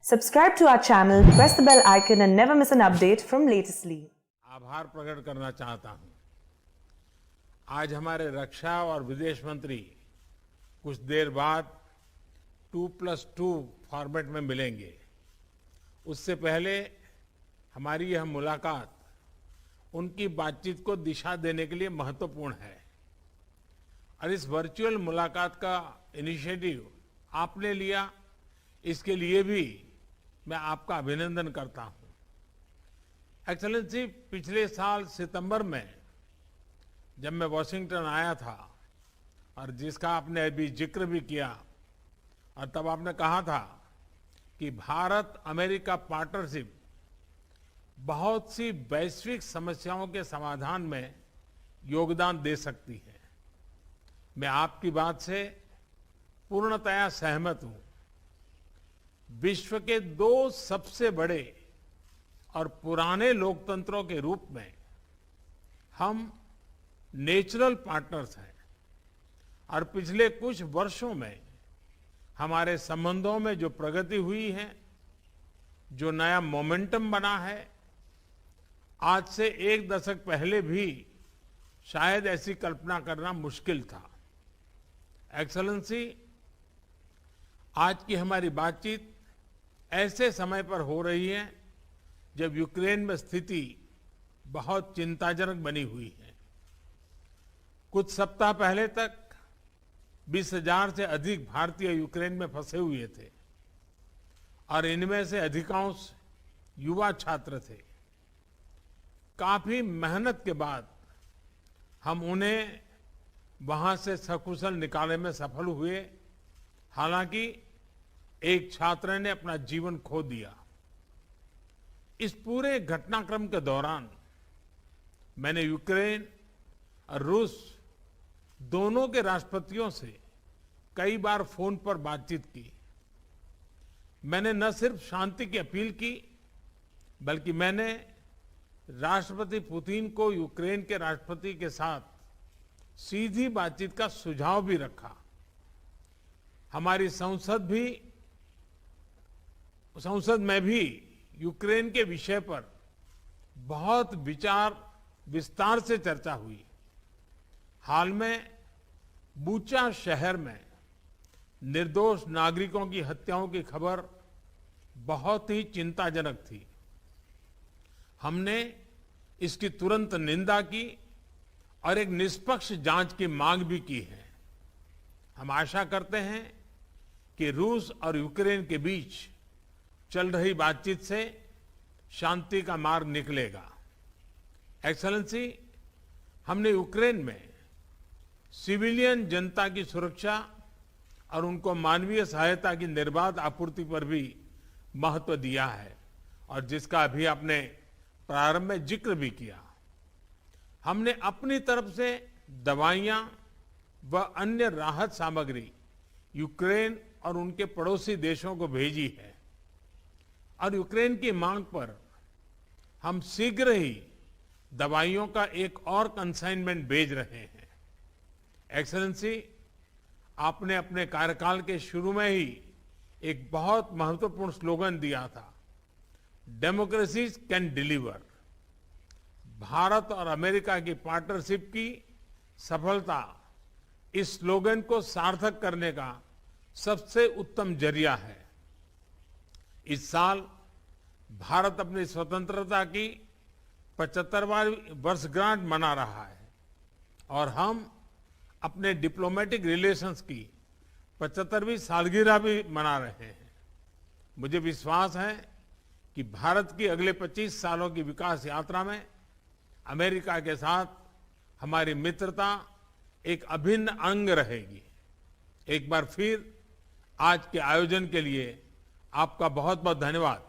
Subscribe to our channel, press the bell icon and never miss an update from Latestly. आभार प्रकट करना चाहता हूं। आज हमारे रक्षा और विदेश मंत्री कुछ देर बाद 2+2 फॉर्मेट में मिलेंगे। उससे पहले हमारी यह मुलाकात उनकी बातचीत को दिशा देने के लिए महत्वपूर्ण है और इस वर्चुअल मुलाकात का इनिशिएटिव आपने लिया, इसके लिए भी मैं आपका अभिनंदन करता हूं। एक्सेलेंसी, पिछले साल सितंबर में जब मैं वॉशिंगटन आया था और जिसका आपने अभी जिक्र भी किया, और तब आपने कहा था कि भारत अमेरिका पार्टनरशिप बहुत सी वैश्विक समस्याओं के समाधान में योगदान दे सकती है। मैं आपकी बात से पूर्णतया सहमत हूं। विश्व के दो सबसे बड़े और पुराने लोकतंत्रों के रूप में हम नेचुरल पार्टनर्स हैं और पिछले कुछ वर्षों में हमारे संबंधों में जो प्रगति हुई है, जो नया मोमेंटम बना है, आज से एक दशक पहले भी शायद ऐसी कल्पना करना मुश्किल था। एक्सेलेंसी, आज की हमारी बातचीत ऐसे समय पर हो रही है जब यूक्रेन में स्थिति बहुत चिंताजनक बनी हुई है। कुछ सप्ताह पहले तक 20,000 से अधिक भारतीय यूक्रेन में फंसे हुए थे और इनमें से अधिकांश युवा छात्र थे। काफी मेहनत के बाद हम उन्हें वहां से सकुशल निकालने में सफल हुए। हालांकि एक छात्र ने अपना जीवन खो दिया। इस पूरे घटनाक्रम के दौरान मैंने यूक्रेन और रूस दोनों के राष्ट्रपतियों से कई बार फोन पर बातचीत की। मैंने न सिर्फ शांति की अपील की, बल्कि मैंने राष्ट्रपति पुतिन को यूक्रेन के राष्ट्रपति के साथ सीधी बातचीत का सुझाव भी रखा। हमारी संसद में भी यूक्रेन के विषय पर बहुत विस्तार से चर्चा हुई। हाल में बूचा शहर में निर्दोष नागरिकों की हत्याओं की खबर बहुत ही चिंताजनक थी। हमने इसकी तुरंत निंदा की और एक निष्पक्ष जांच की मांग भी की है। हम आशा करते हैं कि रूस और यूक्रेन के बीच चल रही बातचीत से शांति का मार्ग निकलेगा। एक्सेलेंसी, हमने यूक्रेन में सिविलियन जनता की सुरक्षा और उनको मानवीय सहायता की निर्बाध आपूर्ति पर भी महत्व दिया है और जिसका अभी आपने प्रारंभ में जिक्र भी किया। हमने अपनी तरफ से दवाइयां व अन्य राहत सामग्री यूक्रेन और उनके पड़ोसी देशों को भेजी है और यूक्रेन की मांग पर हम शीघ्र ही दवाइयों का एक और कंसाइनमेंट भेज रहे हैं। एक्सेलेंसी, आपने अपने कार्यकाल के शुरू में ही एक बहुत महत्वपूर्ण स्लोगन दिया था, डेमोक्रेसी कैन डिलीवर। भारत और अमेरिका की पार्टनरशिप की सफलता इस स्लोगन को सार्थक करने का सबसे उत्तम जरिया है। इस साल भारत अपनी स्वतंत्रता की 75वां वर्षगांठ मना रहा है और हम अपने डिप्लोमेटिक रिलेशंस की 75वीं सालगिरह भी मना रहे हैं। मुझे विश्वास है कि भारत की अगले 25 सालों की विकास यात्रा में अमेरिका के साथ हमारी मित्रता एक अभिन्न अंग रहेगी। एक बार फिर आज के आयोजन के लिए आपका बहुत बहुत धन्यवाद।